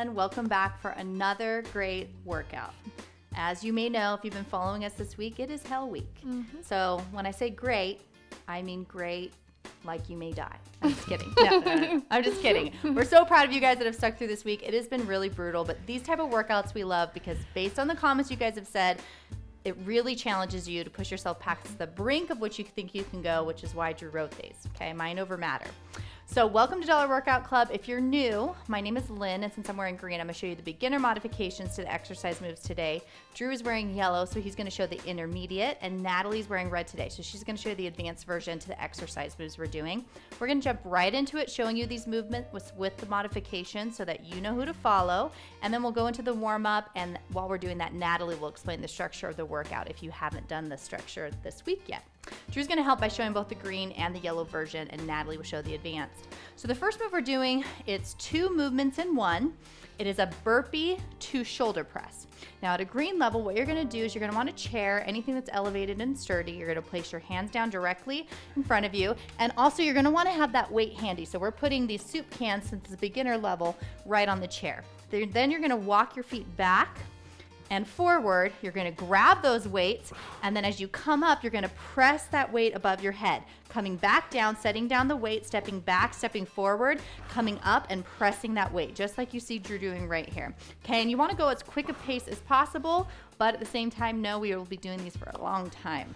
everyone. Welcome back for another great workout. As you may know, if you've been following us this week, it is Hell Week. So when I say great, I mean great like you may die. I'm just kidding. No, I'm just kidding. We're so proud of you guys that have stuck through this week. It has been really brutal, but these type of workouts we love because based on the comments you guys have said, it really challenges you to push yourself past the brink of which you think you can go, which is why Drew wrote these, okay? Mind over matter. So welcome to Dollar Workout Club. If you're new, my name is Lynn, and since I'm wearing green, I'm gonna show you the beginner modifications to the exercise moves today. Drew is wearing yellow, so he's gonna show the intermediate, and Natalie's wearing red today, so she's gonna show you the advanced version to the exercise moves we're doing. We're gonna jump right into it, showing you these movements with the modifications so that you know who to follow, and then we'll go into the warm-up, and while we're doing that, Natalie will explain the structure of the workout if you haven't done the structure this week yet. Drew's gonna help by showing both the green and the yellow version, and Natalie will show the advanced. So the first move we're doing, it's 2 movements in one. It is a burpee to shoulder press. Now at a green level, what you're gonna do is you're gonna want a chair, anything that's elevated and sturdy. You're gonna place your hands down directly in front of you. And also you're gonna wanna have that weight handy. So we're putting these soup cans, since it's a beginner level, right on the chair. Then you're gonna walk your feet back and forward. You're gonna grab those weights, and then as you come up, you're gonna press that weight above your head. Coming back down, setting down the weight, stepping back, stepping forward, coming up and pressing that weight, just like you see Drew doing right here. Okay, and you wanna go as quick a pace as possible, but at the same time, know we will be doing these for a long time.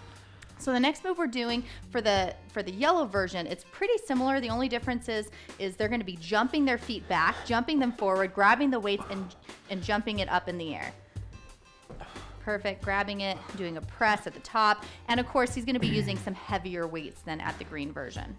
So the next move we're doing for the yellow version, it's pretty similar. The only difference is they're gonna be jumping their feet back, jumping them forward, grabbing the weights and jumping it up in the air. Perfect, grabbing it, doing a press at the top, and of course he's gonna be using some heavier weights than at the green version.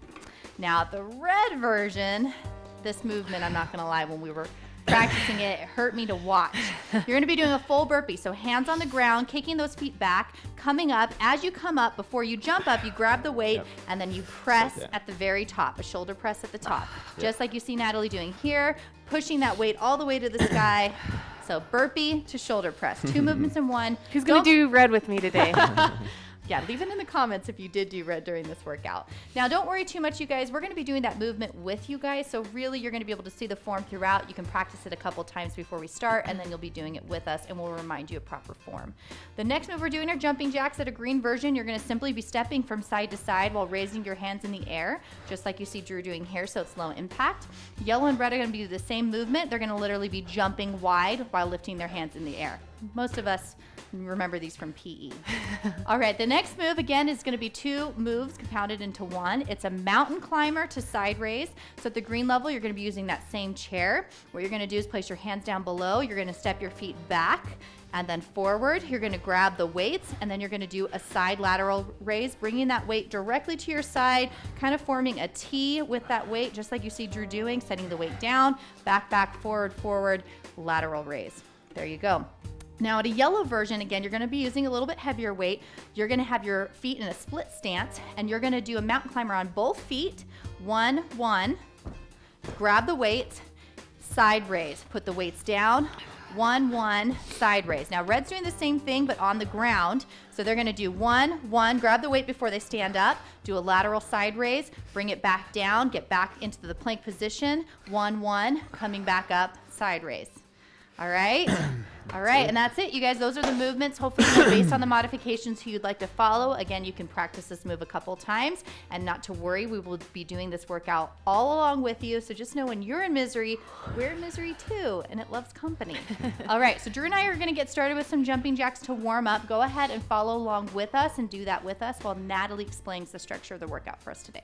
Now the red version, this movement, I'm not gonna lie, when we were practicing it hurt me to watch. You're gonna be doing a full burpee, so hands on the ground, kicking those feet back, coming up. As you come up, before you jump up, you grab the weight, and then you press at the very top, a shoulder press at the top. Just like you see Natalie doing here, pushing that weight all the way to the sky. So burpee to shoulder press, 2 movements in one. Who's gonna do red with me today? Yeah, leave it in the comments if you did do red during this workout. Now, don't worry too much, you guys. We're going to be doing that movement with you guys, so really you're going to be able to see the form throughout. You can practice it a couple times before we start, and then you'll be doing it with us, and we'll remind you of proper form. The next move we're doing are jumping jacks. At a green version, you're going to simply be stepping from side to side while raising your hands in the air, just like you see Drew doing here, so it's low impact. Yellow and red are going to be the same movement. They're going to literally be jumping wide while lifting their hands in the air. Most of us remember these from PE. All right, the next move again is going to be 2 moves compounded into one. It's a mountain climber to side raise. So at the green level, you're going to be using that same chair. What you're going to do is place your hands down below. You're going to step your feet back and then forward. You're going to grab the weights, and then you're going to do a side lateral raise, bringing that weight directly to your side, kind of forming a T with that weight, just like you see Drew doing, setting the weight down, back, back, forward, forward, lateral raise. There you go. Now at a yellow version, again, you're gonna be using a little bit heavier weight. You're gonna have your feet in a split stance, and you're gonna do a mountain climber on both feet. 1, 1, grab the weights, side raise. Put the weights down, 1, 1, side raise. Now red's doing the same thing, but on the ground. So they're gonna do 1, 1, grab the weight before they stand up, do a lateral side raise, bring it back down, get back into the plank position, 1, 1, coming back up, side raise. All right. All right, and that's it, you guys. Those are the movements. Hopefully, based on the modifications who you'd like to follow. Again, you can practice this move a couple times, and not to worry, we will be doing this workout all along with you. So just know when you're in misery, we're in misery too, and it loves company. All right, so Drew and I are going to get started with some jumping jacks to warm up. Go ahead and follow along with us and do that with us while Natalie explains the structure of the workout for us today.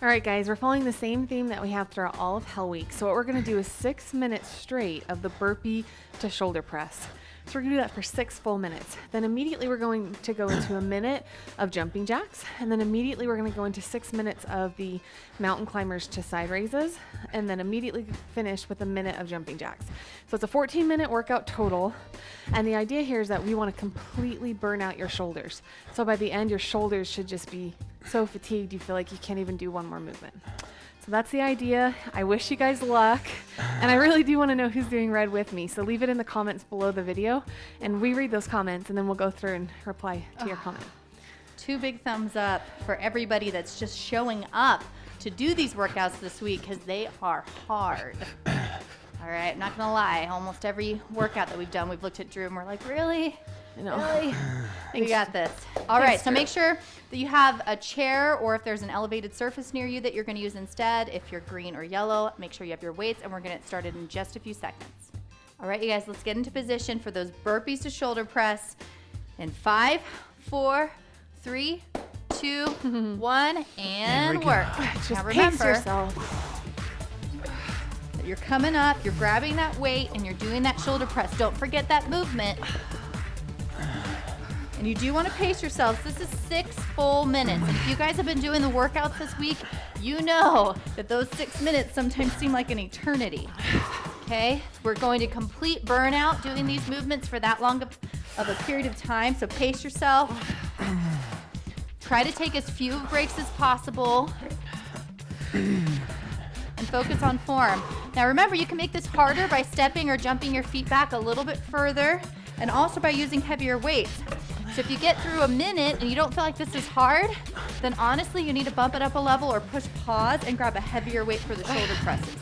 All right, guys, we're following the same theme that we have throughout all of Hell Week. So what we're gonna do is 6 minutes straight of the burpee to shoulder press. So we're gonna do that for 6 full minutes. Then immediately we're going to go into a minute of jumping jacks. And then immediately we're gonna go into 6 minutes of the mountain climbers to side raises. And then immediately finish with a minute of jumping jacks. So it's a 14-minute workout total. And the idea here is that we wanna completely burn out your shoulders. So by the end, your shoulders should just be so fatigued you feel like you can't even do one more movement. So that's the idea. I wish you guys luck, and I really do want to know who's doing red with me, so leave it in the comments below the video, and we read those comments, and then we'll go through and reply to your comment. 2 big thumbs up for everybody that's just showing up to do these workouts this week, because they are hard. All right, I'm not gonna lie. Almost every workout that we've done, we've looked at Drew and we're like, really? Really? We got this. All right, so make sure that you have a chair or if there's an elevated surface near you that you're gonna use instead. If you're green or yellow, make sure you have your weights, and we're gonna get started in just a few seconds. All right, you guys, let's get into position for those burpees to shoulder press in 5, 4, 3, 2, 1, and work. Just now pace remember yourself. that you're coming up, you're grabbing that weight, and you're doing that shoulder press. Don't forget that movement. And you do want to pace yourselves. This is 6 full minutes. And if you guys have been doing the workouts this week, you know that those 6 minutes sometimes seem like an eternity. Okay? We're going to complete burnout doing these movements for that long of a period of time. So pace yourself. Try to take as few breaks as possible. And focus on form. Now remember, you can make this harder by stepping or jumping your feet back a little bit further, and also by using heavier weights. So if you get through a minute and you don't feel like this is hard, then honestly you need to bump it up a level or push pause and grab a heavier weight for the shoulder presses.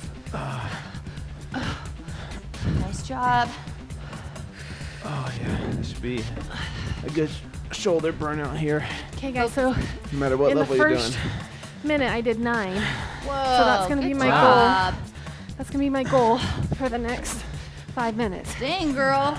Nice job. Oh yeah, this should be a good shoulder burnout here. Okay, guys, so No matter what in the level you're doing. first minute I did 9. Whoa, So that's gonna be good my job. That's gonna be my goal for the next 5 minutes. Dang, girl.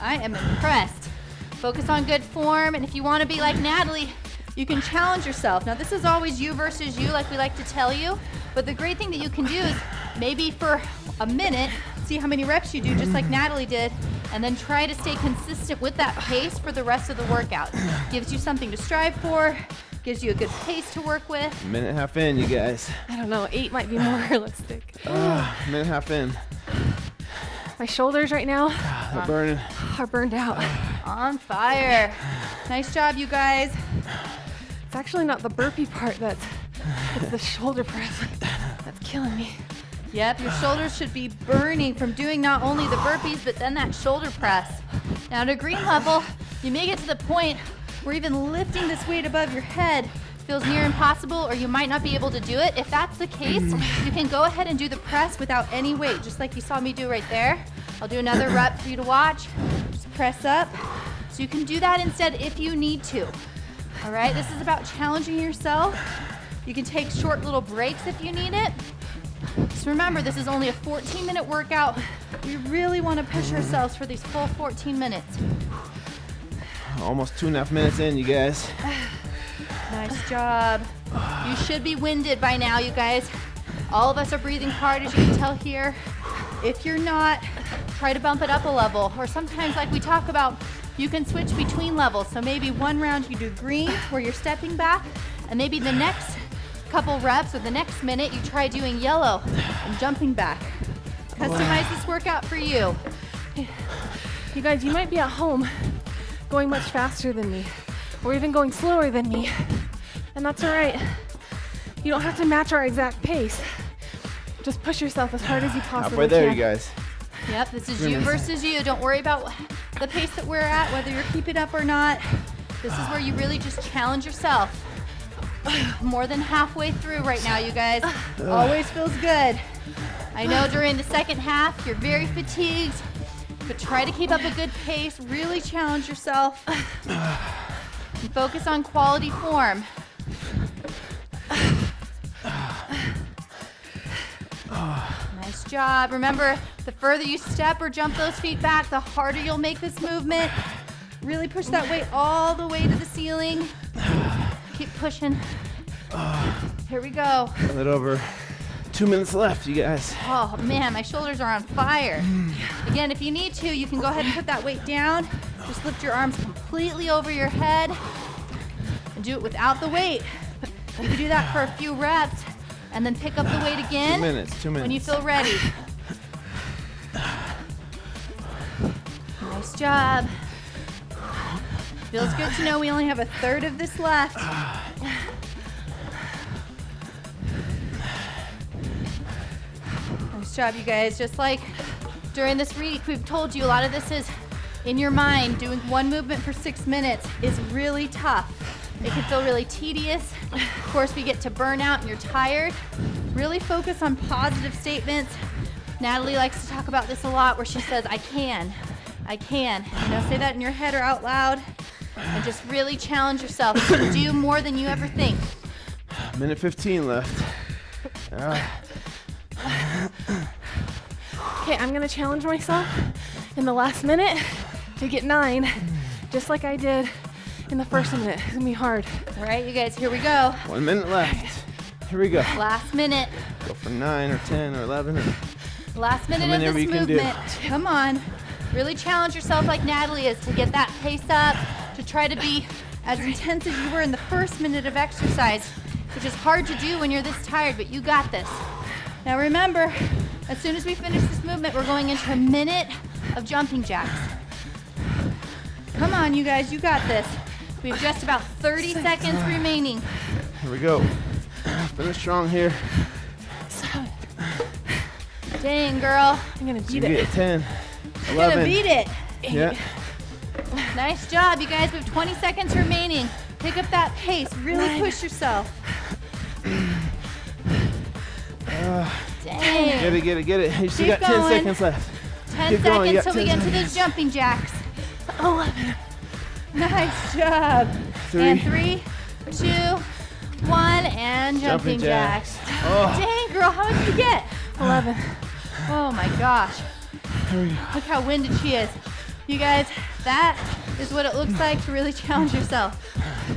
I am impressed. Focus on good form, and if you want to be like Natalie, you can challenge yourself. Now, this is always you versus you, like we like to tell you, but the great thing that you can do is maybe for a minute, see how many reps you do, just like Natalie did, and then try to stay consistent with that pace for the rest of the workout. Gives you something to strive for, gives you a good pace to work with. Minute and a half in, you guys. I don't know, 8 might be more realistic. Minute and a half in. My shoulders right now They're burning. are burned out. On fire. Nice job, you guys. It's actually not the burpee part it's the shoulder press that's killing me. Yep, your shoulders should be burning from doing not only the burpees, but then that shoulder press. Now at a green level, you may get to the point where even lifting this weight above your head feels near impossible, or you might not be able to do it. If that's the case, you can go ahead and do the press without any weight, just like you saw me do right there. I'll do another rep for you to watch. Just press up. So you can do that instead if you need to. All right, this is about challenging yourself. You can take short little breaks if you need it. So remember, this is only a 14-minute workout. We really want to push ourselves for these full 14 minutes. Almost 2.5 minutes in, you guys. Nice job. You should be winded by now, you guys. All of us are breathing hard, as you can tell here. If you're not, try to bump it up a level. Or sometimes, like we talk about, you can switch between levels. So maybe one round you do green, where you're stepping back, and maybe the next couple reps or the next minute you try doing yellow and jumping back. Customize this workout for you. You guys, you might be at home going much faster than me, or even going slower than me, and that's all right. You don't have to match our exact pace. Just push yourself as hard as you possibly Halfway there, can. you guys. Yep, this is you versus you. Don't worry about the pace that we're at, whether you're keeping up or not. This is where you really just challenge yourself. More than halfway through right now, you guys. Always feels good. I know during the second half, you're very fatigued, but try to keep up a good pace. Really challenge yourself. And focus on quality form. Nice job. Remember, the further you step or jump those feet back, the harder you'll make this movement. Really push that weight all the way to the ceiling. Keep pushing. Here we go. A little over 2 minutes left, you guys. Oh man, my shoulders are on fire. Again, if you need to, you can go ahead and put that weight down. Just lift your arms completely over your head and do it without the weight. You can do that for a few reps and then pick up the weight again 2 minutes, 2 minutes. when you feel ready. Nice job. Feels good to know we only have a third of this left. Nice job, you guys. Just like during this week, we've told you a lot of this is in your mind. Doing one movement for 6 minutes is really tough. It can feel really tedious. Of course, we get to burnout and you're tired. Really focus on positive statements. Natalie likes to talk about this a lot where she says, I can. You know, say that in your head or out loud and just really challenge yourself. You can do more than you ever think. Minute 15 left. Okay, I'm gonna challenge myself in the last minute to get 9, just like I did in the first minute. It's gonna be hard. All right, you guys, here we go. 1 minute left. Here we go. Last minute. Go for 9 or 10 or 11. Or Last minute of this movement. Come on. Really challenge yourself like Natalie is to get that pace up, to try to be as intense as you were in the first minute of exercise, which is hard to do when you're this tired, but you got this. Now remember, as soon as we finish this movement, we're going into a minute of jumping jacks. Come on, you guys, you got this. We have just about 30 seconds remaining. Here we go. Finish strong here. Dang, girl. I'm gonna beat You it. get 10, You're 11. gonna beat it. Yeah. Nice job, you guys. We have 20 seconds remaining. Pick up that pace. Really push yourself. Dang. Get it. You still Keep got 10 going. seconds left. 10 Keep going, you seconds got till we 10 get to those jumping jacks. 11. Nice job. 3. And 3, 2, 1, and jumping jacks. Oh. Dang, girl, how much did you get? 11. Oh my gosh. Here we go. Look how winded she is. You guys, that is what it looks like to really challenge yourself.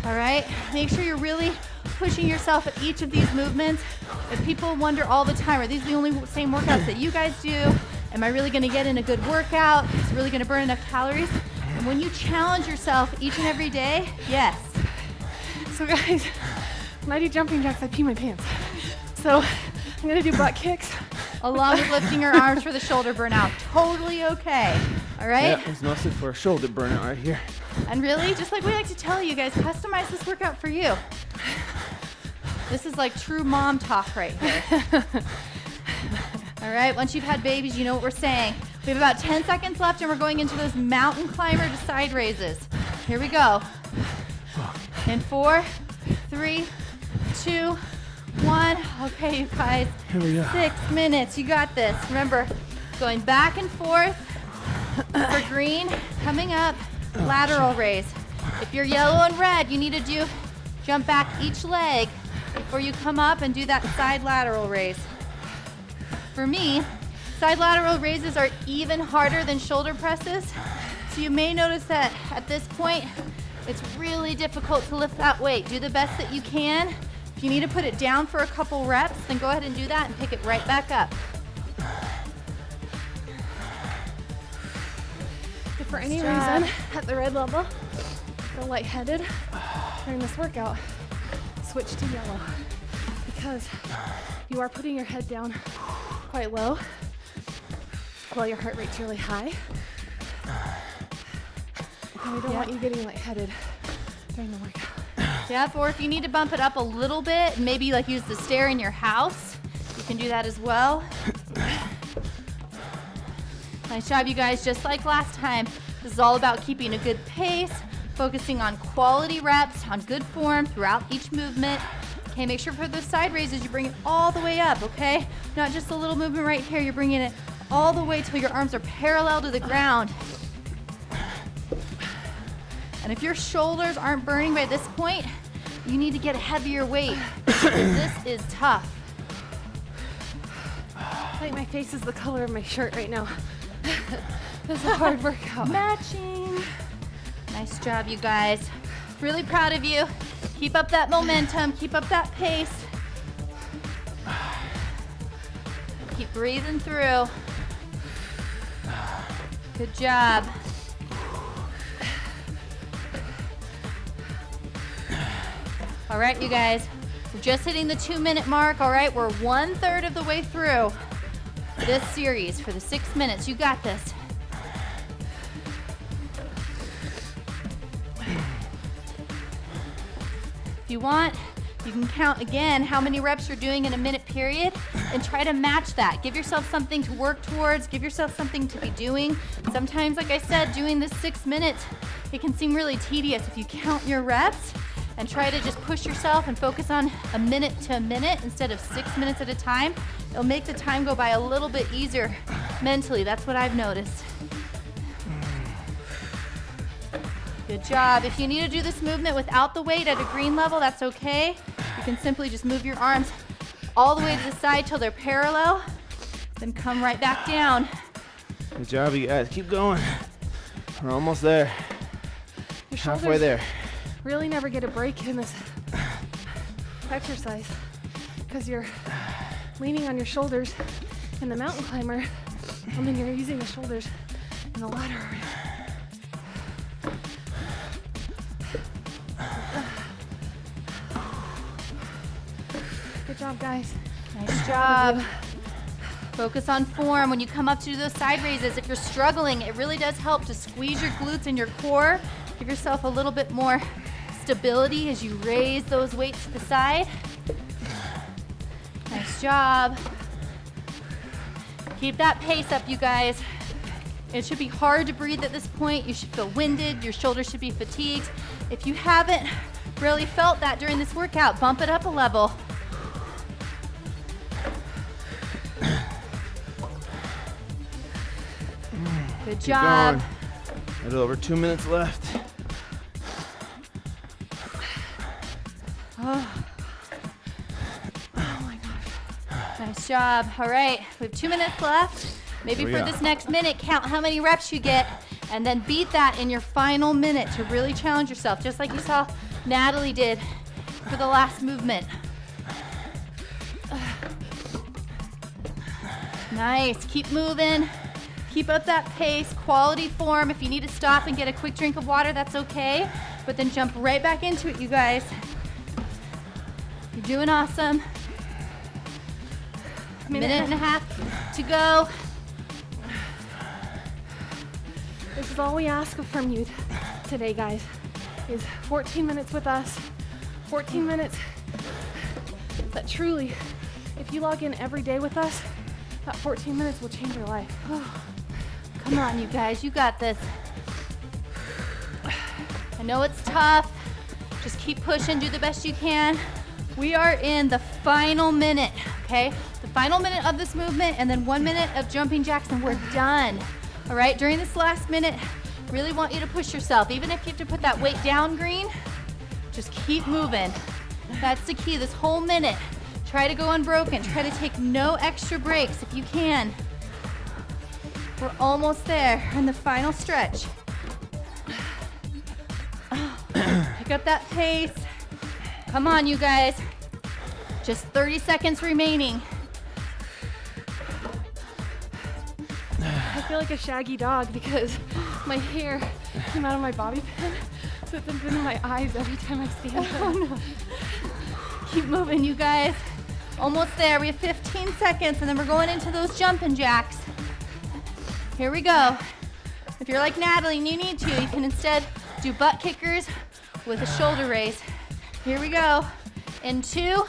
All right? Make sure you're really pushing yourself at each of these movements. If people wonder all the time, are these the only same workouts that you guys do? Am I really gonna get in a good workout? Is it really gonna burn enough calories? And when you challenge yourself each and every day, yes. So guys, when I do jumping jacks, I pee my pants. So I'm gonna do butt kicks. Along with lifting your arms for the shoulder burnout. Totally okay. All right? Yeah, it's mostly for a shoulder burnout right here. And really, just like we like to tell you guys, customize this workout for you. This is like true mom talk right here. All right, once you've had babies, you know what we're saying. We have about 10 seconds left and we're going into those mountain climber to side raises. Here we go. In 4, 3, 2, 1. Okay, you guys. Here we go. 6 minutes. You got this. Remember, going back and forth for green, coming up, lateral raise. If you're yellow and red, you need to jump back each leg before you come up and do that side lateral raise. For me, side lateral raises are even harder than shoulder presses. So you may notice that at this point, it's really difficult to lift that weight. Do the best that you can. If you need to put it down for a couple reps, then go ahead and do that and pick it right back up. If for any reason at the red level, feel lightheaded during this workout, switch to yellow because you are putting your head down quite low while your heart rate's really high. And we don't want you getting lightheaded during the workout. Yep, or if you need to bump it up a little bit, maybe like use the stair in your house, you can do that as well. Nice job, you guys. Just like last time, this is all about keeping a good pace, focusing on quality reps, on good form throughout each movement. Okay, make sure for those side raises, you bring it all the way up, okay? Not just a little movement right here, you're bringing it all the way till your arms are parallel to the ground. And if your shoulders aren't burning by this point, you need to get a heavier weight. This is tough. I think my face is the color of my shirt right now. This is a hard workout. Matching. Nice job, you guys. Really proud of you. Keep up that momentum. Keep up that pace. Keep breathing through. Good job. All right, you guys. We're just hitting the 2-minute mark. All right, we're 1/3 of the way through this series for the 6 minutes. You got this. If you want, you can count again how many reps you're doing in a minute period and try to match that. Give yourself something to work towards. Give yourself something to be doing. Sometimes, like I said, doing this 6 minutes, it can seem really tedious if you count your reps and try to just push yourself and focus on a minute to a minute instead of 6 minutes at a time. It'll make the time go by a little bit easier mentally. That's what I've noticed. Good job. If you need to do this movement without the weight at a green level, that's okay. You can simply just move your arms all the way to the side till they're parallel, then come right back down. Good job, you guys. Keep going. We're almost there. Your Halfway shoulders there. really never get a break in this exercise because you're leaning on your shoulders in the mountain climber, and then you're using the shoulders in the ladder. Good job, guys. Nice job. Focus on form when you come up to do those side raises. If you're struggling, it really does help to squeeze your glutes and your core. Give yourself a little bit more stability as you raise those weights to the side. Nice job. Keep that pace up, you guys. It should be hard to breathe at this point. You should feel winded. Your shoulders should be fatigued. If you haven't really felt that during this workout, bump it up a level. Good job. Keep going. A little over 2 minutes left. Oh my gosh. Nice job. All right, we have 2 minutes left. Maybe for this next minute, count how many reps you get and then beat that in your final minute to really challenge yourself, just like you saw Natalie did for the last movement. Nice, keep moving. Keep up that pace, quality form. If you need to stop and get a quick drink of water, that's okay. But then jump right back into it, you guys. You're doing awesome. Minute and a half to go. This is all we ask from you today, guys, is 14 minutes with us. 14 minutes that truly, if you log in every day with us, that 14 minutes will change your life. Come on, you guys, you got this. I know it's tough. Just keep pushing, do the best you can. We are in the final minute, okay? The final minute of this movement and then 1 minute of jumping jacks and we're done. All right, during this last minute, really want you to push yourself. Even if you have to put that weight down, Green, just keep moving. That's the key, this whole minute. Try to go unbroken. Try to take no extra breaks if you can. We're almost there in the final stretch. Pick up that pace. Come on, you guys. Just 30 seconds remaining. I feel like a shaggy dog because my hair came out of my bobby pin, so it's been in my eyes every time I stand up. Oh, no. Keep moving, you guys. Almost there. We have 15 seconds, and then we're going into those jumping jacks. Here we go. If you're like Natalie and you need to, you can instead do butt kickers with a shoulder raise. Here we go. In 2,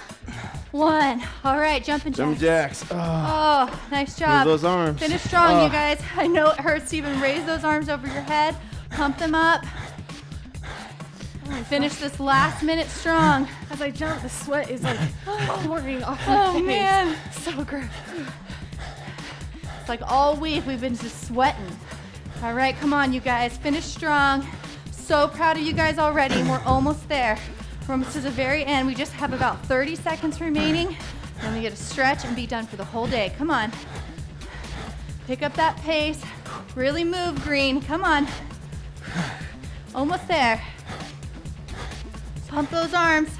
1. All right, jumping jacks. Jumping jacks. Oh, nice job. Move those arms. Finish strong, you guys. I know it hurts to even raise those arms over your head. Pump them up. Finish this last minute strong. As I jump, the sweat is like pouring off my face. Oh man, So gross. it's like all week we've been just sweating. All right, come on, you guys. Finish strong. So proud of you guys already. We're almost there. We're almost to the very end. We just have about 30 seconds remaining. Then we get to stretch and be done for the whole day. Come on. Pick up that pace. Really move, Green. Come on. Almost there. Pump those arms.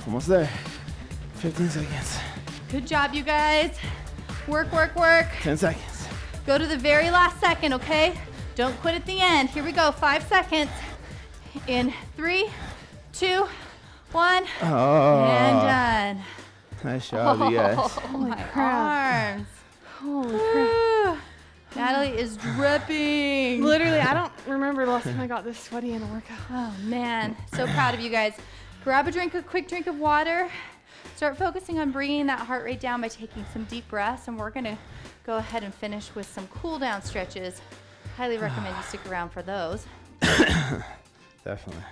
Almost there. 15 seconds. Good job, you guys. Work, work, work. 10 seconds. Go to the very last second, okay? Don't quit at the end. Here we go, 5 seconds. In 3, 2, 1, and done. Nice job, you guys. Oh, my arms. Holy crap. Natalie is dripping. Literally, I don't remember the last time I got this sweaty in a workout. Oh man, so proud of you guys. Grab a quick drink of water. Start focusing on bringing that heart rate down by taking some deep breaths, and we're gonna go ahead and finish with some cool down stretches. Highly recommend you stick around for those. Definitely.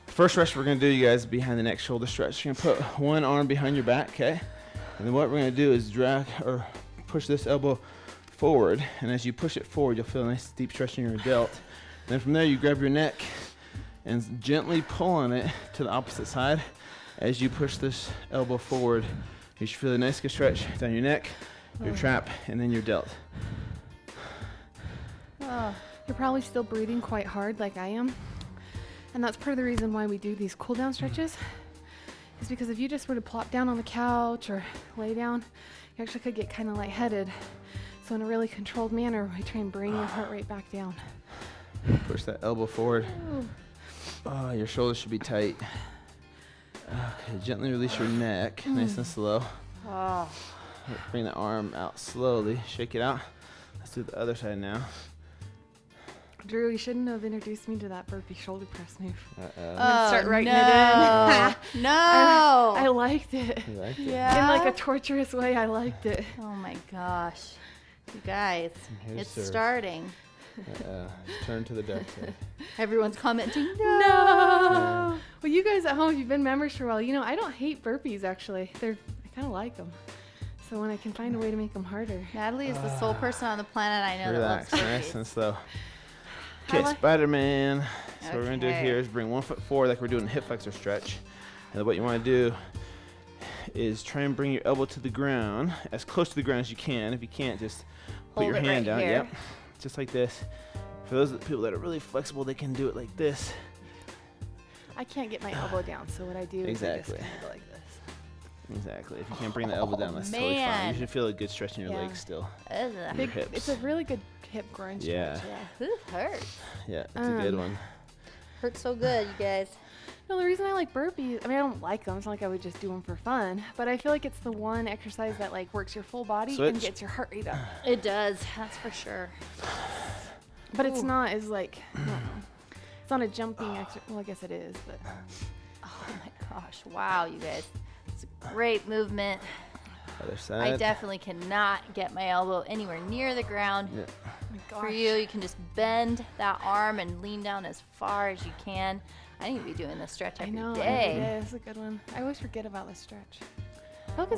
First stretch we're going to do, you guys, behind the neck shoulder stretch. You're going to put one arm behind your back, okay? And then what we're going to do is drag or push this elbow forward. And as you push it forward, you'll feel a nice deep stretch in your delt. And then from there, you grab your neck and gently pull on it to the opposite side. As you push this elbow forward, you should feel a nice good stretch down your neck, your trap, and then your delt. You're probably still breathing quite hard like I am. And that's part of the reason why we do these cool down stretches, is because if you just were to plop down on the couch or lay down, you actually could get kind of lightheaded. So in a really controlled manner, we try and bring your heart rate back down. Push that elbow forward. Oh, your shoulders should be tight. Okay, gently release your neck, nice and slow. Oh. Bring the arm out slowly, shake it out. Let's do the other side now. Drew, you shouldn't have introduced me to that burpee shoulder press move. Uh-oh. gonna start writing it in. No. I liked it. You liked it? Yeah. In like a torturous way, I liked it. Oh my gosh. You guys, Here's it's serve. starting. Turn to the dark side. Everyone's commenting, No. Well, you guys at home, if you've been members for a while, you know, I don't hate burpees actually. I kind of like them. So when I can find a way to make them harder. Natalie is the sole person on the planet I know Relax, that loves nice burpees. and slow. I Okay, like- Spider-Man. So what we're going to do Okay. here is bring 1 foot forward like we're doing a hip flexor stretch. And then what you want to do is try and bring your elbow to the ground, as close to the ground as you can. If you can't, just put Hold your it hand right down. here. Yep. Just like this. For those people that are really flexible, they can do it like this. I can't get my elbow down, so what I do Exactly. is I just kind of go like this. Exactly. If you can't bring the elbow down, that's totally fine. man. You should feel a good stretch in your Yeah. legs still. Ugh. Your hips. It's a really good hip groin stretch. Yeah. Ooh, hurts. Yeah, it's a good one. Hurts so good, you guys. No, the reason I like burpees, I mean, I don't like them. It's not like I would just do them for fun, but I feel like it's the one exercise that like works your full body and Switch. gets your heart rate up. It does, that's for sure. But it's Ooh. not as like, I don't know. It's not a jumping exercise. Well, I guess it is, but Oh my gosh, wow, you guys. It's a great movement. Other side. I definitely cannot get my elbow anywhere near the ground. Yeah. oh my gosh. For you can just bend that arm and lean down as far as you can. I need to be doing this stretch I every know. day. Yeah, it's a good one. I always forget about this stretch.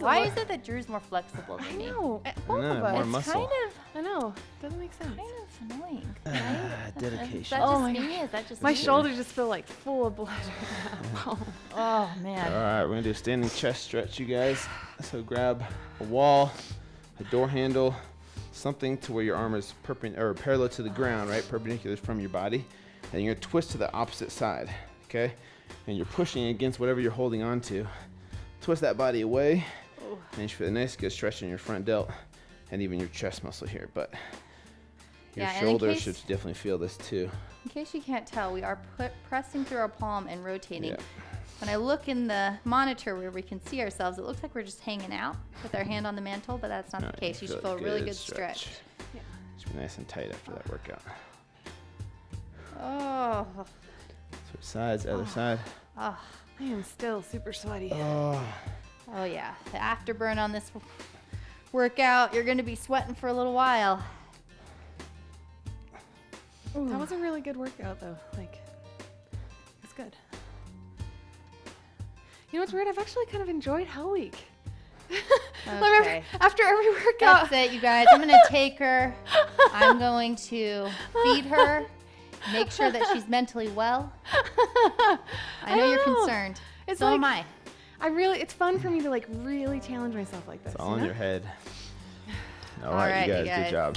Why is it that Drew's more flexible I than me? know. Both know, of more us. It's muscle. kind of I know. Doesn't make sense. annoying. Dedication. Is that Oh just my me? Is that just My me? shoulders just feel like full of blood right now. Oh All man. right, we're gonna do a standing chest stretch, you guys. So grab a wall, a door handle, something to where your arm is parallel to the ground, right? Perpendicular from your body. And you're gonna twist to the opposite side, okay? And you're pushing against whatever you're holding on to. Twist that body away, and you should feel a nice good stretch in your front delt and even your chest muscle here. But your Yeah, and in shoulders case- should definitely feel this too. In case you can't tell, we are pressing through our palm and rotating. Yeah. When I look in the monitor where we can see ourselves, it looks like we're just hanging out with our hand on the mantle, but that's not No, the case. You should feel feel a really good stretch. Yeah. Should be nice and tight after that workout. Oh, Switch sides, other side. oh, I am still super sweaty. Oh. oh yeah. The afterburn on this workout, you're going to be sweating for a little while. That was a really good workout, though. Like, it's good. You know what's weird? I've actually kind of enjoyed Hell Week. Okay. After every workout. That's it, you guys. I'm going to take her. I'm going to feed her, make sure that she's mentally well. I know you're don't know. concerned. It's So like, am I. it's fun for me to like really challenge myself like this. It's all you in know? your head. All right, right, you you guys, guys. good job.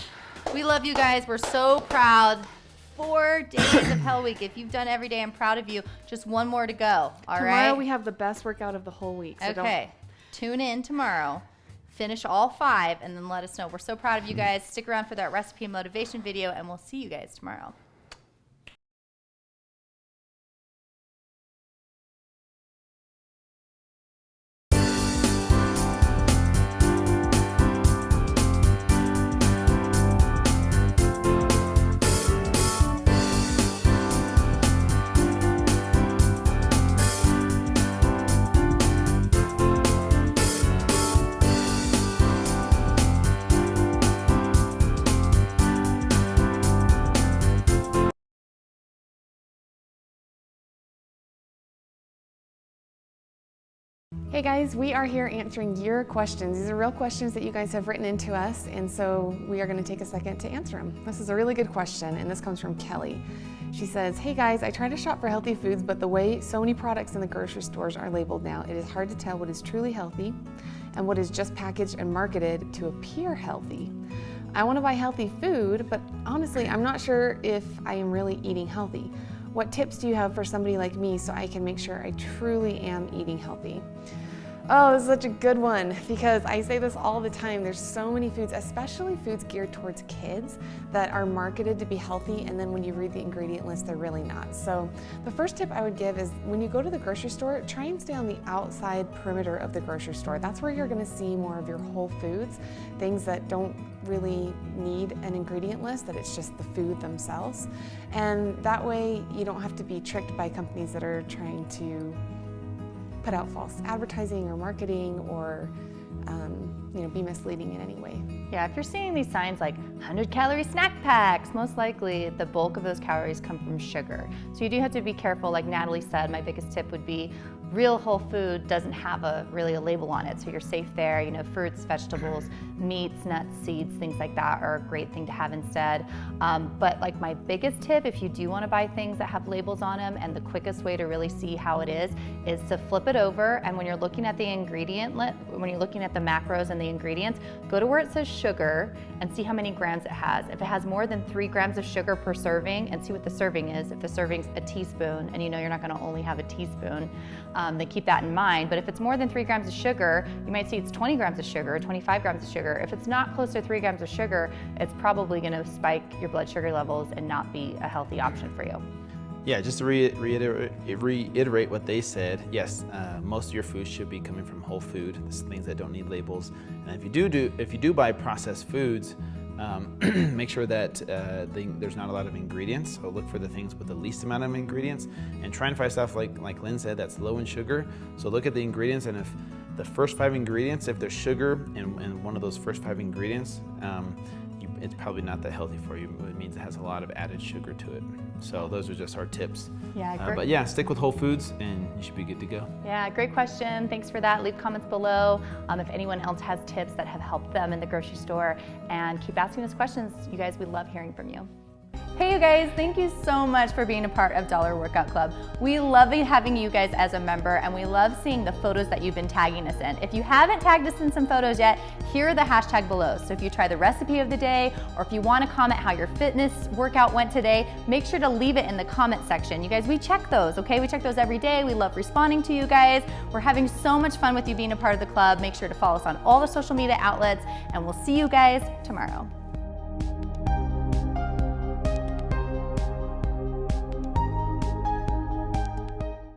We love you guys. We're so proud. 4 days of Hell Week. If you've done every day, I'm proud of you. Just one more to go. All right. Tomorrow we have the best workout of the whole week. So Okay. Tune in tomorrow. Finish all 5 and then let us know. We're so proud of you guys. Stick around for that recipe and motivation video, and we'll see you guys tomorrow. Hey guys, we are here answering your questions. These are real questions that you guys have written into us, and so we are going to take a second to answer them. This is a really good question, and this comes from Kelly. She says, hey guys, I try to shop for healthy foods, but the way so many products in the grocery stores are labeled now, it is hard to tell what is truly healthy and what is just packaged and marketed to appear healthy. I want to buy healthy food, but honestly, I'm not sure if I am really eating healthy. What tips do you have for somebody like me so I can make sure I truly am eating healthy? Oh, this is such a good one, because I say this all the time. There's so many foods, especially foods geared towards kids, that are marketed to be healthy, and then when you read the ingredient list, they're really not. So the first tip I would give is when you go to the grocery store, try and stay on the outside perimeter of the grocery store. That's where you're gonna see more of your whole foods, things that don't really need an ingredient list, that it's just the food themselves. And that way you don't have to be tricked by companies that are trying to put out false advertising or marketing or be misleading in any way. Yeah, if you're seeing these signs like 100-calorie snack packs, most likely the bulk of those calories come from sugar. So you do have to be careful. Like Natalie said, my biggest tip would be real whole food doesn't have really a label on it, so you're safe there. Fruits, vegetables, meats, nuts, seeds, things like that are a great thing to have instead. But like my biggest tip, if you do want to buy things that have labels on them, and the quickest way to really see how it is to flip it over, and when you're looking at the ingredient list, when you're looking at the macros and the ingredients, go to where it says sugar and see how many grams it has. If it has more than 3 grams of sugar per serving, and see what the serving is. If the serving's a teaspoon, and you're not going to only have a teaspoon, then keep that in mind. But if it's more than 3 grams of sugar, you might see it's 20 grams of sugar, 25 grams of sugar. If it's not close to 3 grams of sugar, it's probably going to spike your blood sugar levels and not be a healthy option for you. Yeah, just to reiterate what they said, yes, most of your food should be coming from whole food. This is things that don't need labels. And if you do buy processed foods, make sure that there's not a lot of ingredients. So look for the things with the least amount of ingredients, and try and find stuff like Lynn said that's low in sugar. So look at the ingredients, and if the first 5 ingredients, if there's sugar in one of those first 5 ingredients, it's probably not that healthy for you. It means it has a lot of added sugar to it. So those are just our tips. Yeah, but yeah, stick with whole foods and you should be good to go. Yeah, great question. Thanks for that. Leave comments below if anyone else has tips that have helped them in the grocery store, and keep asking us questions. You guys, we love hearing from you. Hey you guys, thank you so much for being a part of Dollar Workout Club. We love having you guys as a member, and we love seeing the photos that you've been tagging us in. If you haven't tagged us in some photos yet, here are the hashtag below. So if you try the recipe of the day, or if you want to comment how your fitness workout went today, make sure to leave it in the comment section. You guys, we check those, okay? We check those every day. We love responding to you guys. We're having so much fun with you being a part of the club. Make sure to follow us on all the social media outlets, and we'll see you guys tomorrow.